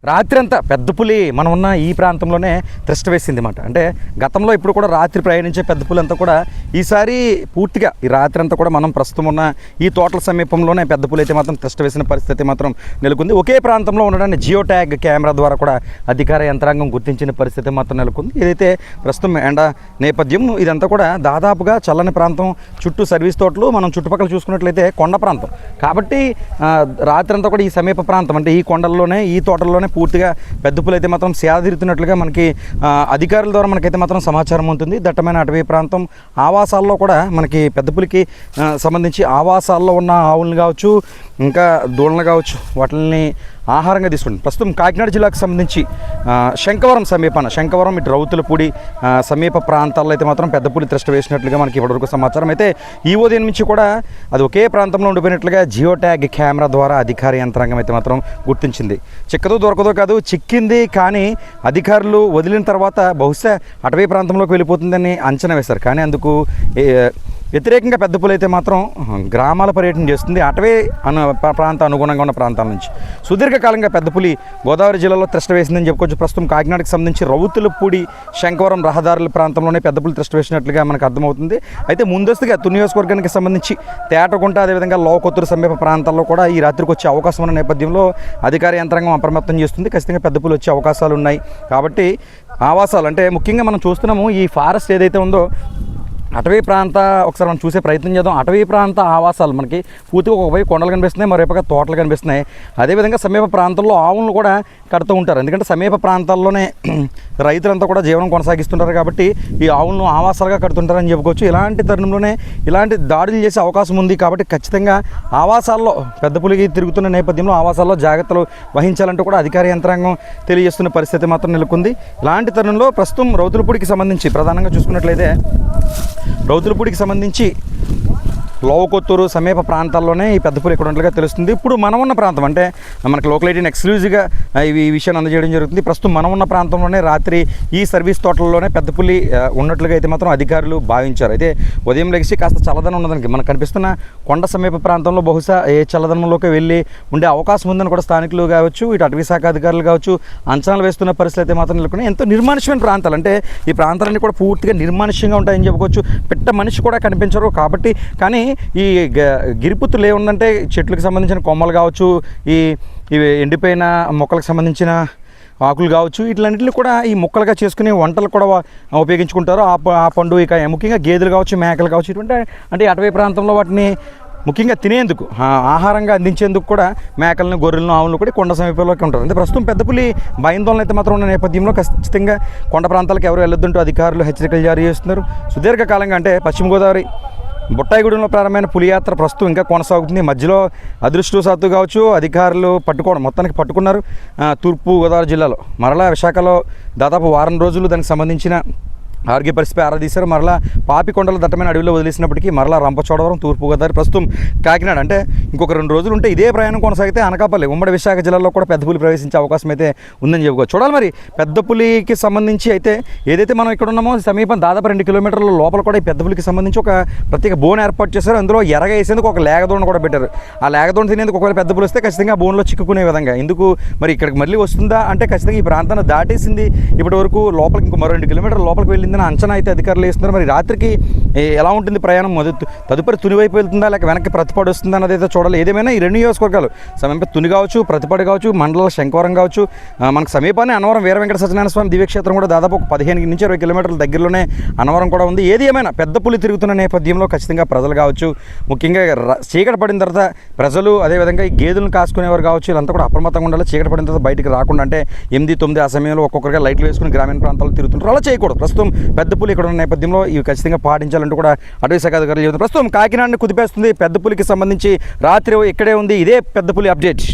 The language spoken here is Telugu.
రాత్రి అంతా పెద్ద పులి మనం ఉన్న ఈ ప్రాంతంలోనే తిష్ట వేసింది అన్నమాట. అంటే గతంలో ఇప్పుడు కూడా రాత్రి ప్రయాణించే పెద్ద పులి అంతా కూడా ఈసారి పూర్తిగా ఈ రాత్రి అంతా కూడా మనం ప్రస్తుతం ఉన్న ఈ తోటల సమీపంలోనే పెద్ద పులి అయితే మాత్రం తిష్ట వేసిన పరిస్థితి మాత్రం నెలకొంది. ఒకే ప్రాంతంలో ఉండడాన్ని జియో ట్యాగ్ కెమెరా ద్వారా కూడా అధికార యంత్రాంగం గుర్తించిన పరిస్థితి మాత్రం నెలకొంది. ఏదైతే ప్రస్తుతం ఎండ నేపథ్యం ఇదంతా కూడా దాదాపుగా చల్లని ప్రాంతం, చుట్టూ సర్వీస్ తోటలు, మనం చుట్టుపక్కల చూసుకున్నట్లయితే కొండ ప్రాంతం కాబట్టి రాత్రి అంతా కూడా ఈ సమీప ప్రాంతం అంటే ఈ కొండల్లోనే ఈ తోటల్లోనే పూర్తిగా పెద్ద పులి అయితే మాత్రం సేదతీరుతున్నట్లుగా మనకి అధికారుల ద్వారా మనకైతే మాత్రం సమాచారం ఉంటుంది. దట్టమైన అటవీ ప్రాంతం ఆవాసాల్లో కూడా మనకి పెద్ద పులికి సంబంధించి ఆవాసాల్లో ఉన్న ఆవులను కావచ్చు, ఇంకా దూడలను కావచ్చు, వాటిని ఆహారంగా తీసుకుంటుంది. ప్రస్తుతం కాకినాడ జిల్లాకు సంబంధించి శంకవరం సమీపాన శంకవరం ఇటు రౌతులపూడి సమీప ప్రాంతాల్లో అయితే మాత్రం పెద్ద పులి తిష్ట వేసినట్లుగా మనకి ఇప్పటివరకు సమాచారం. అయితే ఈ ఉదయం నుంచి కూడా అది ఒకే ప్రాంతంలో ఉండిపోయినట్లుగా జియో ట్యాగ్ కెమెరా ద్వారా అధికార యంత్రాంగం అయితే మాత్రం గుర్తించింది. చిక్కదో దొరకదో కాదు, చిక్కింది కానీ అధికారులు వదిలిన తర్వాత బహుశా అటవీ ప్రాంతంలోకి వెళ్ళిపోతుందని అంచనా వేశారు. కానీ అందుకు వ్యతిరేకంగా పెద్ద పులి అయితే మాత్రం గ్రామాల పర్యటన చేస్తుంది. అటవీ ప్రాంత అనుగుణంగా ఉన్న ప్రాంతాల నుంచి సుదీర్ఘకాలంగా పెద్ద పులి గోదావరి జిల్లాలో తిష్ట వేసిందని చెప్పుకోవచ్చు. ప్రస్తుతం కాకినాడకు సంబంధించి రౌతులపూడి శంకవరం రహదారుల ప్రాంతంలోనే పెద్ద పులి తిష్ట వేసినట్లుగా మనకు అర్థమవుతుంది. అయితే ముందస్తుగా తుని నియోజకవర్గానికి సంబంధించి తేటగుంట, అదేవిధంగా లోకొత్తూరు సమీప ప్రాంతాల్లో కూడా ఈ రాత్రికి వచ్చే అవకాశం ఉన్న నేపథ్యంలో అధికార యంత్రాంగం అప్రమత్తం చేస్తుంది. ఖచ్చితంగా పెద్ద పులి వచ్చే అవకాశాలు ఉన్నాయి. కాబట్టి ఆవాసాలు అంటే ముఖ్యంగా మనం చూస్తున్నాము ఈ ఫారెస్ట్ ఏదైతే ఉందో అటవీ ప్రాంత ఒకసారి మనం చూసే ప్రయత్నం చేద్దాం. అటవీ ప్రాంత ఆవాసాలు మనకి పూర్తిగా ఒకవైపు కొండలు కనిపిస్తున్నాయి, మరోవైపుగా తోటలు కనిపిస్తున్నాయి. అదేవిధంగా సమీప ప్రాంతాల్లో ఆవులను కూడా కడుతూ ఉంటారు. ఎందుకంటే సమీప ప్రాంతాల్లోనే రైతులంతా కూడా జీవనం కొనసాగిస్తుంటారు కాబట్టి ఈ ఆవులను ఆవాసాలుగా కడుతుంటారని చెప్పుకోవచ్చు. ఇలాంటి తరుణంలోనే ఇలాంటి దాడులు చేసే అవకాశం ఉంది. కాబట్టి ఖచ్చితంగా ఆవాసాల్లో పెద్ద పులికి తిరుగుతున్న నేపథ్యంలో ఆవాసాల్లో జాగ్రత్తలు వహించాలంటూ కూడా అధికార యంత్రాంగం తెలియజేస్తున్న పరిస్థితి మాత్రం నెలకొంది. ఇలాంటి తరుణంలో ప్రస్తుతం రౌతులపూడికి సంబంధించి ప్రధానంగా చూసుకున్నట్లయితే రౌతులపూడికి సంబంధించి లోకొత్తూరు సమీప ప్రాంతాల్లోనే ఈ పెద్ద పులి ఇక్కడ ఉన్నట్లుగా తెలుస్తుంది. ఇప్పుడు మనం ఉన్న ప్రాంతం అంటే మనకి లోకల్ ఎయిటీన్ ఎక్స్క్లూజివ్గా ఈ విషయాన్ని అందజేయడం జరుగుతుంది. ప్రస్తుతం మనం ఉన్న ప్రాంతంలోనే రాత్రి ఈ సర్వీస్ తోటల్లోనే పెద్ద పులి ఉన్నట్లుగా అయితే మాత్రం అధికారులు భావించారు. అయితే ఉదయం లెగిసి కాస్త చల్లదనం ఉన్నదానికి మనకు కనిపిస్తున్న కొండ సమీప ప్రాంతంలో బహుశా ఏ చల్లదనంలోకి వెళ్ళి ఉండే అవకాశం ఉందని కూడా స్థానికులు కావచ్చు, ఇటు అటవీ శాఖ అధికారులు కావచ్చు అంచనాలు వేస్తున్న పరిస్థితి అయితే మాత్రం నెలకొని ఎంతో నిర్మానుష్యమైన ప్రాంతాలు అంటే ఈ ప్రాంతాలన్నీ కూడా పూర్తిగా నిర్మానుష్యంగా ఉంటాయని చెప్పుకోవచ్చు. పెట్ట మనిషి కూడా కనిపించరు. కాబట్టి కానీ ఈ గిరిపుత్తులు ఏముందంటే చెట్లకు సంబంధించిన కొమ్మలు కావచ్చు, ఇవి ఎండిపోయిన మొక్కలకు సంబంధించిన ఆకులు కావచ్చు, వీటిలన్నింటినీ కూడా ఈ మొక్కలుగా చేసుకుని వంటలు కూడా ఉపయోగించుకుంటారు. ఆ పండు ఇక ముఖ్యంగా గేదెలు కావచ్చు, మేకలు కావచ్చు, ఇటువంటి అంటే అటవీ ప్రాంతంలో వాటిని ముఖ్యంగా తినేందుకు ఆహారంగా అందించేందుకు కూడా మేకలను, గొర్రెలను, ఆవులను కూడా కొండ సమీపంలోకి ఉంటారు. అంటే ప్రస్తుతం పెద్ద పులి భయాందోళన అయితే మాత్రం ఉన్న నేపథ్యంలో ఖచ్చితంగా కొండ ప్రాంతాలకు ఎవరు వెళ్ళొద్దంటూ అధికారులు హెచ్చరికలు జారీ చేస్తున్నారు. సుదీర్ఘకాలంగా అంటే పశ్చిమ గోదావరి బుట్టాయిగూడెంలో ప్రారంభమైన పులి యాత్ర ప్రస్తుతం ఇంకా కొనసాగుతుంది. మధ్యలో అదృష్టవశాత్తు కావచ్చు అధికారులు మొత్తానికి పట్టుకున్నారు. తూర్పు గోదావరి జిల్లాలో మరలా విశాఖలో దాదాపు వారం రోజులు దానికి సంబంధించిన ఆరోగ్య పరిస్థితిపై ఆరాధీశారు. మరలా పాపికొండల దట్టమైన అడవిలో వదిలేసినప్పటికీ మరలా రంపచోడవరం, తూర్పుగోదావరి, ప్రస్తుతం కాకినాడ అంటే ఇంకొక 2 రోజులు ఉంటే ఇదే ప్రయాణం కొనసాగితే అనకాపల్లి, ఉమ్మడి విశాఖ జిల్లాలో కూడా పెద్ద పులి ప్రవేశించే అవకాశం అయితే ఉందని చెప్పుకోవచ్చు. చూడాలి మరి పెద్ద పులికి సంబంధించి అయితే ఏదైతే మనం ఇక్కడ ఉన్నామో సమీపం దాదాపు 2 కిలోమీటర్ల లోపల కూడా ఈ పెద్ద పులికి సంబంధించి ఒక ప్రత్యేక బోన్ ఏర్పాటు చేశారు. అందులో ఎరగ వేసేందుకు ఒక లేగదోణ కూడా పెట్టారు. ఆ లేగదోణ తినేందుకు ఒకవేళ పెద్ద పులి వస్తే ఖచ్చితంగా బోన్లో చిక్కుకునే విధంగా ఎందుకు మరి ఇక్కడికి మళ్ళీ వస్తుందా అంటే ఖచ్చితంగా ఈ ప్రాంతాన్ని దాటేసింది ఇప్పటి వరకు లోపలికి ఇంకో మరో 2 కిలోమీటర్ల లోపలికి వెళ్ళిందని అంచనా అయితే అధికారులు వేస్తున్నారు. మరి రాత్రికి ఎలా ఉంటుంది ప్రయాణం, తదుపరి తుని వైపు వెళ్తుందా లేక వెనక్కి ప్రతిపాడు వస్తుందా అన్నది అయితే చూడాలి. ఏదేమైనా ఈ 2 నియోజకవర్గాలు సమీప తుని కావచ్చు, ప్రతిపాడు కావచ్చు, మండల శంకవరం కావచ్చు, మనకు సమీపాన్ని అన్నవరం వీర వెంకట సత్యనారాయణ స్వామి దివ్యక్షేత్రం కూడా దాదాపు ఒక 15 నుంచి 20 కిలోమీటర్ల దగ్గరలోనే అన్నవరం కూడా ఉంది. ఏది ఏమైనా పెద్ద పులి తిరుగుతున్న నేపథ్యంలో ఖచ్చితంగా ప్రజలు కావచ్చు, ముఖ్యంగా చీకటి పడిన తర్వాత ప్రజలు, అదేవిధంగా ఈ గేదెలను కాసుకునేవారు కావచ్చు, వీళ్ళంతా కూడా అప్రమత్తంగా ఉండాలి. చీకటి పడిన తర్వాత బయటికి రాకుండా అంటే 8, 9 ఆ సమయంలో ఒక్కొక్కరిగా లైట్లు వేసుకుని గ్రామీణ ప్రాంతాల్లో తిరుగుతుంటారు. అలా చేయకూడదు. ప్రస్తుతం పెద్ద పులి ఇక్కడ ఉన్న నేపథ్యంలో ఇవి ఖచ్చితంగా పాటించాలంటూ కూడా అటవీ శాఖ అధికారులు చెబుతున్నారు. ప్రస్తుతం కాకినాడని కుదిపేస్తుంది పెద్ద పులికి సంబంధించి రాత్రి ఇక్కడే ఉంది. ఇదే పెద్ద పులి అప్డేట్.